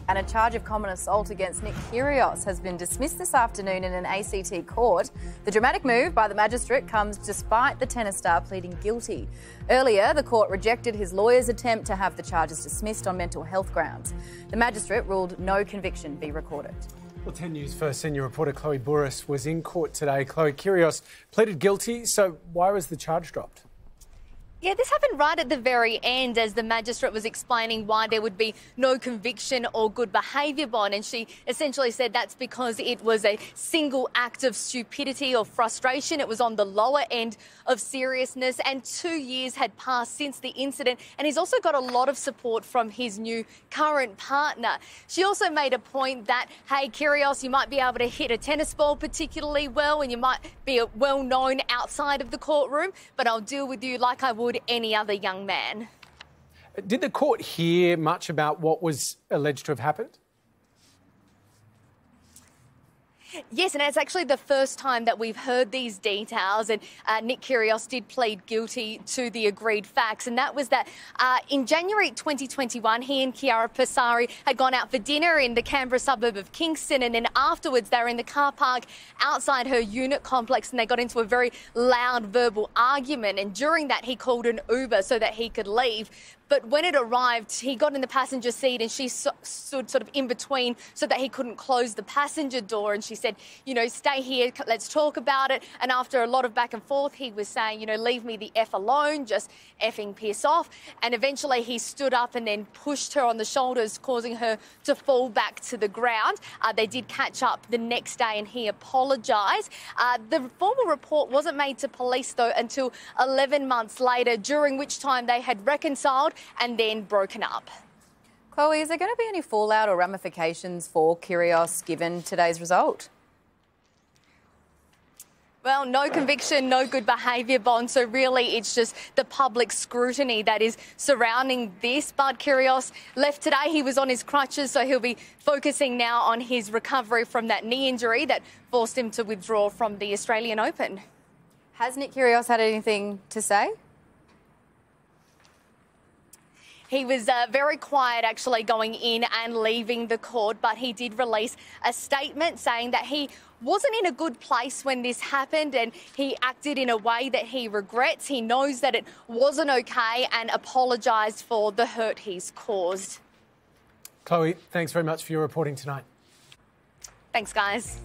And a charge of common assault against Nick Kyrgios has been dismissed this afternoon in an ACT court. The dramatic move by the magistrate comes despite the tennis star pleading guilty. Earlier, the court rejected his lawyer's attempt to have the charges dismissed on mental health grounds. The magistrate ruled no conviction be recorded. Well, 10 News First senior reporter Chloe Burris was in court today. Chloe, Kyrgios pleaded guilty, so why was the charge dropped? Yeah, this happened right at the very end as the magistrate was explaining why there would be no conviction or good behaviour bond. And she essentially said that's because it was a single act of stupidity or frustration. It was on the lower end of seriousness, and 2 years had passed since the incident. And he's also got a lot of support from his new current partner. She also made a point that, hey, Kyrgios, you might be able to hit a tennis ball particularly well and you might be well known outside of the courtroom, but I'll deal with you like I would any other young man. Did the court hear much about what was alleged to have happened? Yes, and it's actually the first time that we've heard these details, and Nick Kyrgios did plead guilty to the agreed facts, and that was that in January 2021, he and Chiara Passari had gone out for dinner in the Canberra suburb of Kingston, and then afterwards they were in the car park outside her unit complex and they got into a very loud verbal argument, and during that he called an Uber so that he could leave. But when it arrived, he got in the passenger seat and she stood sort of in between so that he couldn't close the passenger door. And she said, you know, stay here, let's talk about it. And after a lot of back and forth, he was saying, you know, leave me the F alone, just effing piss off. And eventually he stood up and then pushed her on the shoulders, causing her to fall back to the ground. They did catch up the next day and he apologised. The formal report wasn't made to police, though, until 11 months later, during which time they had reconciled and then broken up. Chloe, is there going to be any fallout or ramifications for Kyrgios given today's result? Well, no conviction, no good behaviour bond, so really it's just the public scrutiny that is surrounding this. But Kyrgios left today, he was on his crutches, so he'll be focusing now on his recovery from that knee injury that forced him to withdraw from the Australian Open. Has Nick Kyrgios had anything to say? He was very quiet, actually, going in and leaving the court, but he did release a statement saying that he wasn't in a good place when this happened and he acted in a way that he regrets. He knows that it wasn't okay and apologised for the hurt he's caused. Chloe, thanks very much for your reporting tonight. Thanks, guys.